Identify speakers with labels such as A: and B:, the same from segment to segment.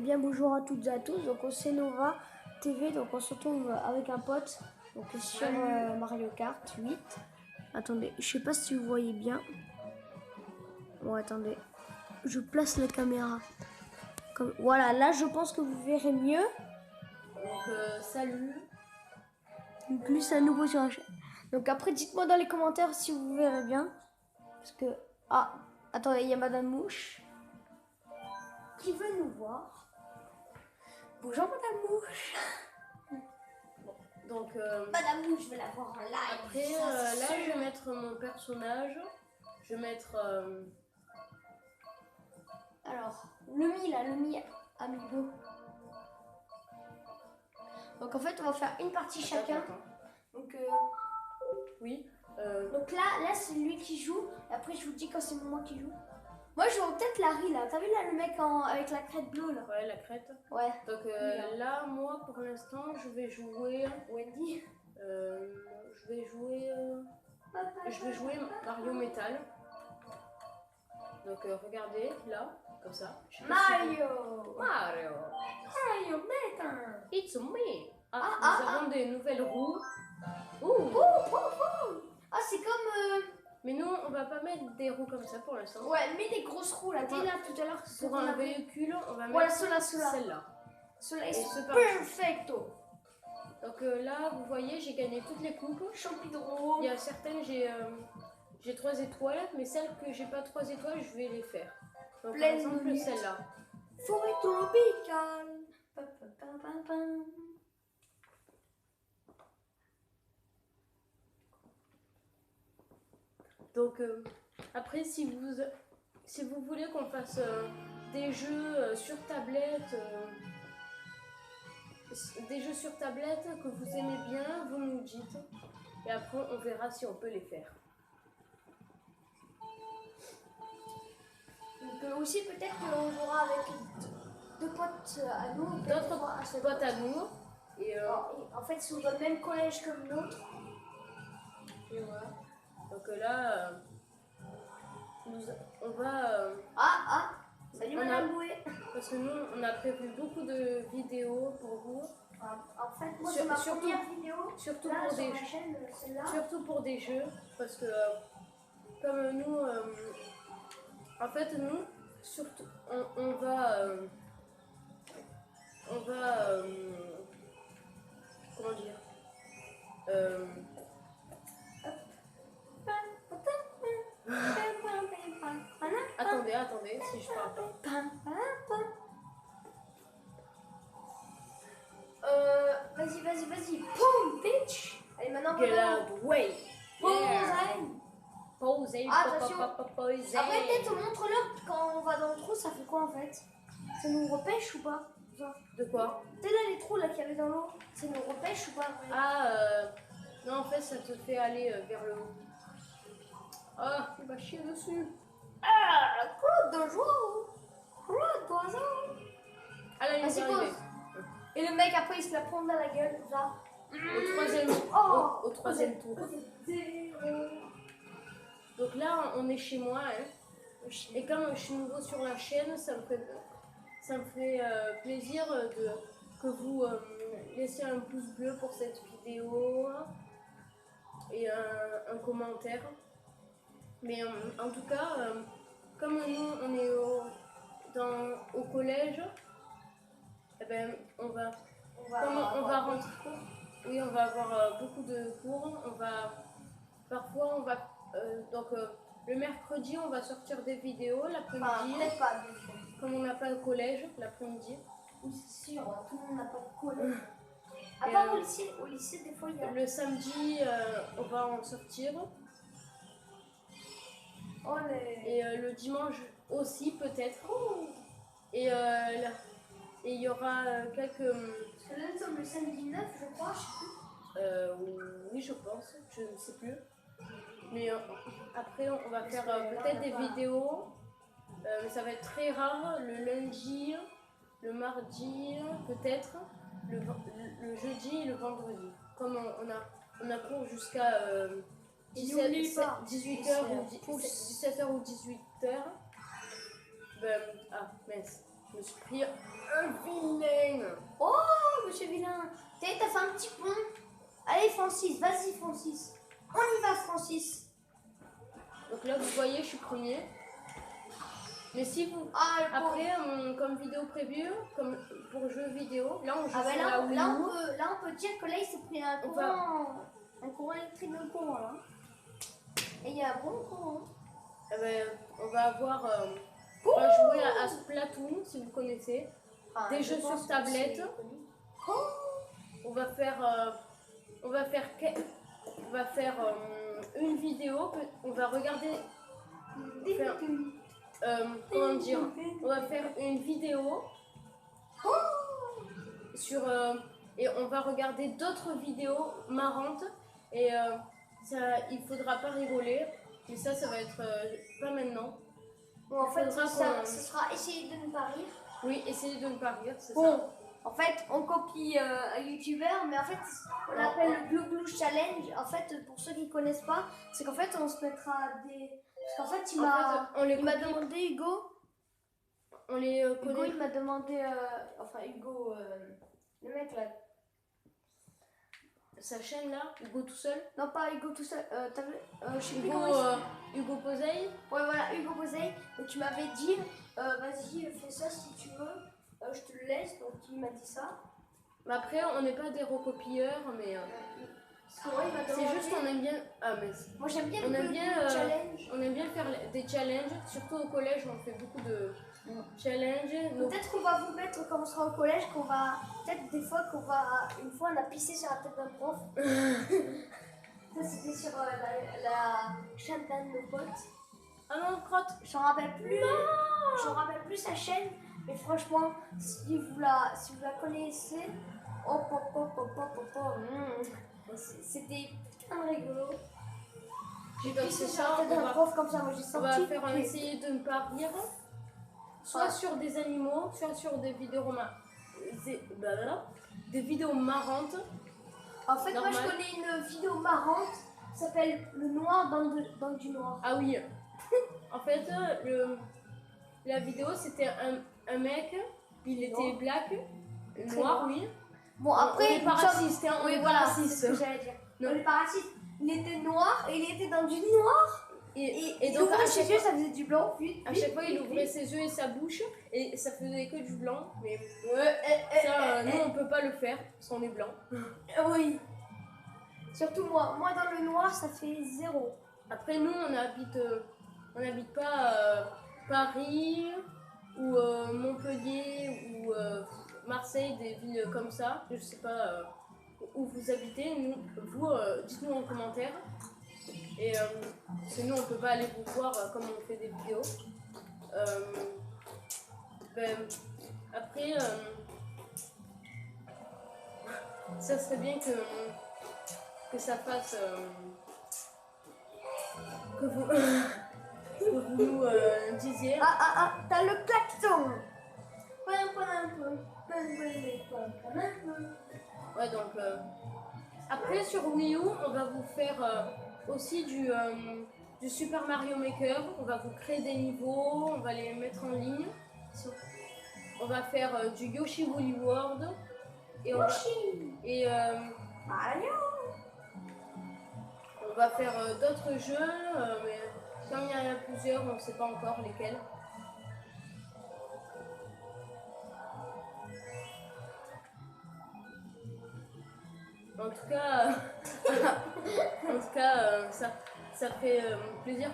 A: bien bonjour à toutes et à tous, donc c'est Nova TV, donc on se retrouve avec un pote donc sur Mario Kart 8. Attendez, je sais pas si vous voyez bien. Bon attendez, je place la caméra. Comme... Voilà, là je pense que vous verrez mieux.
B: Donc salut.
A: Donc lui c'est à nouveau sur la chaîne. Donc après dites-moi dans les commentaires si vous verrez bien. Parce que... Ah, attendez, il y a Madame Mouche qui veut nous voir. Bonjour Madame Mouche.
B: Donc
A: Madame Mouche, je vais la voir en live.
B: après là je vais mettre mon personnage. Je vais mettre
A: Alors, le Mi Amigo. Donc en fait, on va faire une partie chacun. Donc,
B: oui.
A: donc là c'est lui qui joue. Et après, je vous dis quand c'est moi qui joue. Moi, je vois peut-être Larry là. T'as vu là le mec avec la crête bleue là?
B: Ouais, la crête.
A: Ouais.
B: Donc là, moi pour l'instant, je vais jouer
A: Wendy.
B: je vais jouer Mario Metal. Donc regardez là, comme ça.
A: Mario Maker.
B: It's me.
A: Ah,
B: Nous avons des nouvelles roues.
A: Ah, c'est comme.
B: Mais nous, on va pas mettre des roues comme ça pour l'instant.
A: Ouais, mets des grosses roues là. T'es là tout à l'heure.
B: Pour un véhicule, on va
A: voilà,
B: mettre
A: celle-là.
B: celle-là.
A: Cela est
B: parti.
A: perfecto.
B: Donc là, vous voyez, j'ai gagné toutes les coupes.
A: Champidron.
B: Il y a certaines, j'ai 3 étoiles, mais celles que j'ai pas 3 étoiles, je vais les faire. Donc par exemple, celle-là.
A: Forêt tropicale.
B: Donc après, si vous voulez qu'on fasse des jeux sur tablette, que vous aimez bien, vous nous dites. Et après, on verra si on peut les faire.
A: Donc aussi peut-être qu'on jouera avec deux potes à nous.
B: D'autres potes à nous. Et
A: en fait, ils sont dans le même collège que le nôtre.
B: Et voilà. Donc là, on va...
A: Salut Madame Boué.
B: Parce que nous, on a prévu beaucoup de vidéos pour vous.
A: En fait, moi, c'est ma première vidéo.
B: Surtout
A: là,
B: pour des
A: chaîne,
B: surtout pour des jeux. Parce que comme nous... en fait, nous, surtout, on va... comment dire Attendez, si je parle pas.
A: Vas-y. Boom, bitch. Allez, maintenant,
B: Get out of the way. Posez.
A: Attention. Après, peut-être, montre-leur quand on va dans le trou, ça fait quoi en fait? Ça nous repêche ou pas?
B: De quoi?
A: Tu sais là, les trous là qu'il y avait dans l'eau, ça nous repêche ou pas?
B: Non, en fait, ça te fait aller vers le haut. Ah, il va chier dessus.
A: Claude d'oiseau.
B: Ah là, il est arrivé.
A: Et le mec après il se la prend dans la gueule, ça.
B: Au troisième tour. Donc là, on est chez moi. Hein. Et comme je suis nouveau sur la chaîne, ça me fait plaisir que vous laissiez un pouce bleu pour cette vidéo et un commentaire. Mais en tout cas, comme nous on est au collège, eh ben, on va rentrer. Oui, on va avoir beaucoup de cours. Parfois on va le mercredi on va sortir des vidéos l'après-midi. Comme on n'a pas de collège l'après-midi.
A: Oui, c'est sûr, tout le monde n'a pas de collège. À part au lycée, des fois il y a.
B: Le samedi, on va en sortir. Et le dimanche aussi peut-être. Et il y aura quelques...
A: Parce que là nous sommes le samedi 9 je crois, je sais plus.
B: Oui je pense, je ne sais plus. Mais après on va faire peut-être des vidéos. Mais ça va être très rare, le lundi, le mardi peut-être, le jeudi et le vendredi. Comme on a cours jusqu'à 17h ou 18h. Ben, mince. Je me suis pris un vilain.
A: Oh, monsieur Vilain. T'as fait un petit pont. Allez, Francis, vas-y, Francis. On y va, Francis.
B: Donc là, vous voyez, je suis premier. Mais si vous...
A: Ah, le pauvre.
B: Après, comme vidéo prévue, comme pour jeu vidéo, là, on joue
A: Ah bah
B: sur la Wii U.
A: là, on peut dire que là, il s'est pris un courant électrique de courant, là. Et il y a un bon courant.
B: Eh ben, on va avoir... on va jouer à Splatoon, si vous connaissez.
A: Ah,
B: Des
A: je
B: jeux
A: pense
B: sur
A: que
B: tablette.
A: c'est connu.
B: On va faire une vidéo. On va regarder... faire- comment dire? On va faire une vidéo sur... et on va regarder d'autres vidéos marrantes. Et il faudra pas rigoler. Mais ça va être pas maintenant.
A: Bon, en fait,
B: faudra
A: ça sera essayer de ne pas rire.
B: Oui, essayez de ne pas rire, c'est ça.
A: Bon, en fait, on copie un youtubeur, mais en fait, on l'appelle le Glou Glou Challenge. En fait, pour ceux qui ne connaissent pas, c'est qu'en fait, on se mettra des. Parce qu'en fait, il m'a demandé, Hugo.
B: On les
A: Hugo,
B: connaît.
A: il m'a demandé. Enfin, Hugo, le mec là.
B: Sa chaîne là, Hugo tout seul.
A: Non, pas Hugo tout seul. T'as vu je sais plus
B: Hugo,
A: comment il s'appelle.
B: Hugo Posey.
A: Ouais, voilà, Hugo Posey. Donc, tu m'avais dit, vas-y, fais ça si tu veux. Je te le laisse. Donc, il m'a dit ça.
B: Mais après, on n'est pas des recopieurs, mais
A: Parce que, ouais, il m'a
B: c'est
A: demandé.
B: juste on aime bien. Ah, mais
A: Moi, j'aime bien
B: on
A: le
B: aime
A: Glou
B: bien,
A: Glou Challenge.
B: on aime bien faire des challenges, surtout au collège, on fait beaucoup de challenges. Donc,
A: Peut-être qu'on va vous mettre quand on sera au collège, qu'on va. Peut-être des fois une fois, on a pissé sur la tête d'un prof. Ça, c'était sur la chaîne d'un de nos potes.
B: ah non, crotte.
A: J'en rappelle plus. J'en rappelle plus sa chaîne. Mais franchement, si vous la connaissez, c'était putain de rigolo. J'ai
B: Donc,
A: pissé
B: c'est
A: sur la
B: ça,
A: tête d'un prof comme ça. Moi, j'ai
B: on va
A: senti.
B: faire essayer de ne pas rire, soit sur des animaux, soit sur des vidéos des vidéos marrantes.
A: En fait,
B: Normal.
A: moi, je connais une vidéo marrante. Ça s'appelle Le Noir dans du Noir.
B: Ah oui, en fait, la vidéo c'était un mec, il était black, noir, oui.
A: Bon,
B: On
A: après,
B: est pas raciste, hein, on
A: oui,
B: est
A: voilà,
B: pas
A: c'est
B: raciste.
A: ce que j'allais dire.
B: Non.
A: On est pas raciste. Il était noir et il était dans du noir. Et
B: donc,
A: donc,
B: à
A: ses
B: chaque
A: yeux, ça faisait du blanc.
B: À chaque fois, il ouvrait ses yeux et sa bouche et ça faisait que du blanc. Mais ça, nous, on peut pas le faire parce qu'on est blanc.
A: Oui. Surtout moi. Moi, dans le noir, ça fait 0.
B: Après, nous, on n'habite pas Paris ou Montpellier ou Marseille, des villes comme ça. Je sais pas où vous habitez. Vous, dites-nous en commentaire. Et parce que nous, on peut pas aller vous voir comme on fait des vidéos. Après, ça serait bien que ça fasse que vous, que vous nous disiez.
A: T'as le klaxon.
B: Ouais, donc après sur Wii U, on va vous faire aussi du Super Mario Maker. On va vous créer des niveaux, on va les mettre en ligne. On va faire du Yoshi Woolly World et
A: Mario.
B: on va faire d'autres jeux, mais comme il y en a plusieurs, on ne sait pas encore lesquels. En tout cas, ça fait plaisir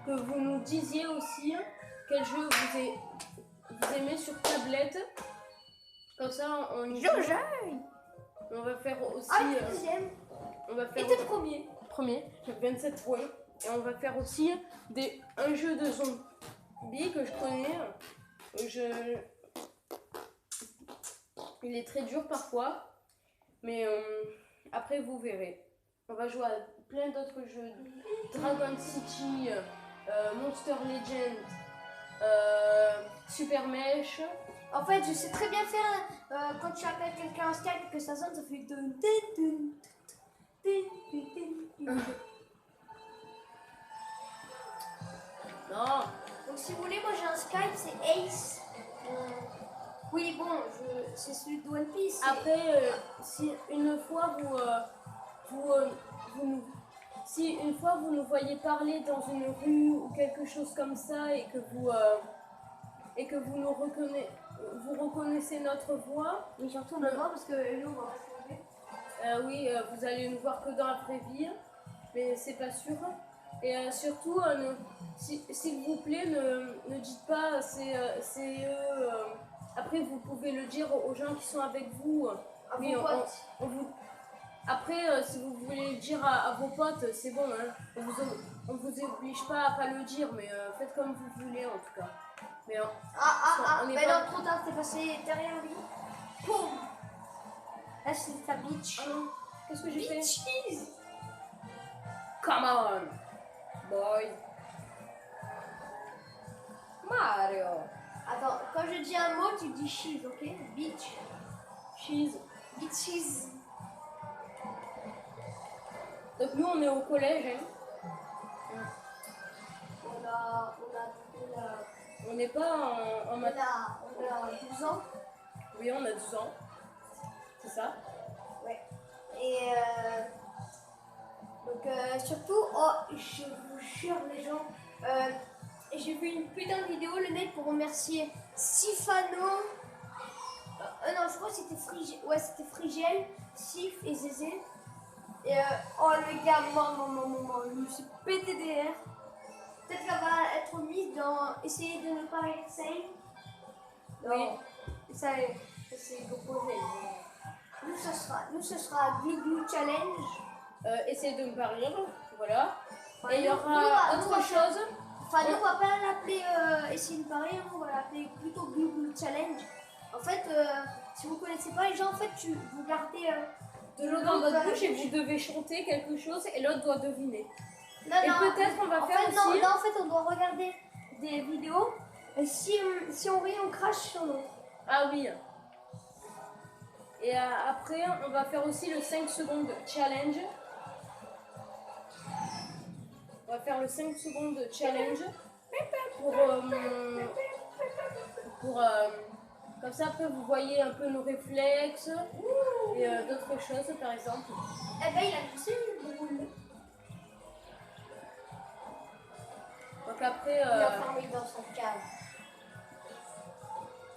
B: que vous nous disiez aussi quel jeu vous aimez sur tablette. Comme ça, on y joue. On va faire aussi.
A: Deuxième.
B: On va faire.
A: Et t'es premier.
B: J'ai 27 points. Et on va faire aussi un jeu de zombies que je connais. Il est très dur parfois. Mais après, vous verrez. On va jouer à plein d'autres jeux. Dragon City, Monster Legend, Super Mesh.
A: En fait, je sais très bien faire quand tu appelles quelqu'un en Skype que ça sonne, ça fait
B: Non.
A: Donc si vous voulez, moi j'ai un Skype, c'est Ace. Oui, bon, c'est celui de One Piece.
B: Après, si une fois si une fois vous nous voyez parler dans une rue ou quelque chose comme ça et que vous vous reconnaissez notre voix,
A: Mais surtout, on le voit parce que nous, on va pas se lever.
B: oui, vous allez nous voir que dans la vraie vie, mais c'est pas sûr. Et surtout, s'il vous plaît, ne dites pas c'est eux. Après, vous pouvez le dire aux gens qui sont avec vous.
A: À
B: Oui,
A: vos potes.
B: Après, si vous voulez le dire à vos potes, c'est bon. Hein. On vous oblige pas à pas le dire, mais faites comme vous voulez en tout cas. Mais on est
A: Mais
B: pas...
A: non, trop tard, t'es passé derrière lui. Boum. Là, c'est ta bitch.
B: Ah non, qu'est-ce que j'ai fait?
A: Bitches.
B: Come on, boy. Mario.
A: Attends, quand je dis un mot, tu dis cheese, ok? Bitch.
B: Cheese.
A: Bitches.
B: Donc nous, on est au collège. Hein. On n'est pas en
A: On a 12 ans.
B: Oui, on a 12 ans. C'est ça.
A: Ouais. Et donc surtout, oh, je vous jure les gens, j'ai vu une putain de vidéo le mec pour remercier Sifano. Non, je crois que c'était Frigel. Ouais, c'était Frigel, Sif et Zézé. Et oh le gars, je me suis pété des airs. Peut-être qu'elle va être mise dans essayer de ne pas être sane.
B: Oui.
A: Ça c'est proposé. Nous ce sera Glue Glue Challenge.
B: Essayez de me parler. Voilà.
A: Enfin,
B: et il y aura
A: nous,
B: autre chose.
A: Enfin, nous, on va pas l'appeler essayer de parler, on va l'appeler plutôt Glue Glue Challenge. En fait, si vous connaissez pas les gens, en fait, vous gardez
B: de l'eau dans votre bouche et vous devez chanter quelque chose et l'autre doit deviner.
A: Non,
B: et peut-être on va faire aussi...
A: Non, en fait, on doit regarder des vidéos et si on rit, on crache sur l'autre.
B: Ah oui. Et après, on va faire aussi le 5 secondes challenge. On va faire le 5 secondes challenge pour comme ça après vous voyez un peu nos réflexes et d'autres choses par exemple.
A: Eh ben il a poussé le boule.
B: Donc après
A: il a fermé dans son cave.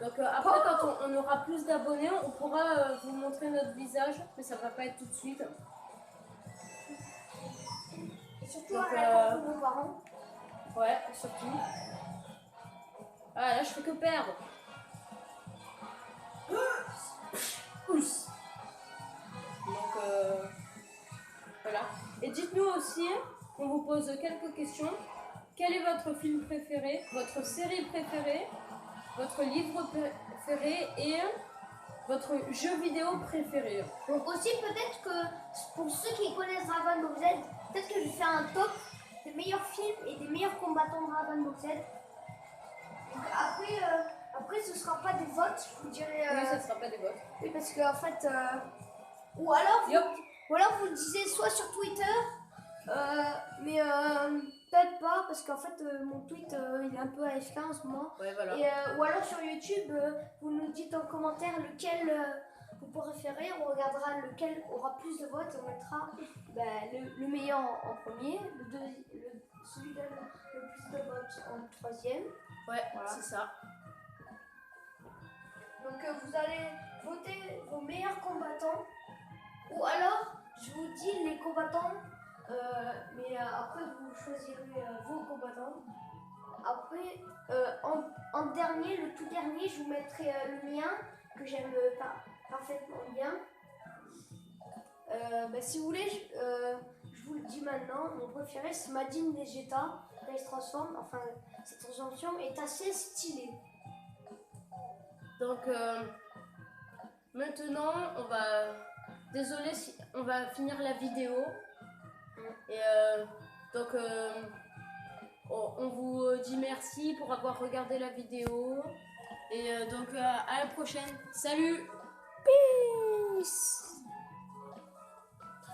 B: Donc après quand on aura plus d'abonnés, on pourra vous montrer notre visage, mais ça va pas être tout de suite.
A: Et surtout arrête pour vos parents.
B: Ouais, surtout. Ah là je fais que perdre. Donc voilà. Et dites-nous aussi, on vous pose quelques questions. Quel est votre film préféré, votre série préférée, votre livre préféré et votre jeu vidéo préféré?
A: Donc aussi peut-être que pour ceux qui connaissent Dragon Ball Z, peut-être que je fais un top des meilleurs films et des meilleurs combattants de Dragon Ball Z. Donc après ce sera pas des votes, je vous dirais.
B: Oui, ce sera pas des votes.
A: Oui, parce qu'en fait, ou alors vous le disiez soit sur Twitter, mais peut-être pas parce qu'en fait mon tweet il est un peu AFK en ce moment.
B: Ouais, voilà.
A: Et, ou alors sur YouTube, vous nous dites en commentaire lequel vous préférez, on regardera lequel aura plus de votes, on mettra le meilleur en premier, celui qui a le plus de votes en troisième.
B: Ouais,
A: voilà.
B: C'est ça.
A: Donc vous allez voter vos meilleurs combattants, ou alors je vous dis les combattants, mais après vous choisirez vos combattants. Après, en dernier, le tout dernier, je vous mettrai le mien, que j'aime parfaitement bien. Si vous voulez, je vous le dis maintenant, mon préféré c'est Majin Vegeta, quand il se transforme, enfin cette transformation est assez stylée.
B: Donc maintenant, désolé si on va finir la vidéo. Et donc on vous dit merci pour avoir regardé la vidéo. Et donc à la prochaine. Salut!
A: Peace!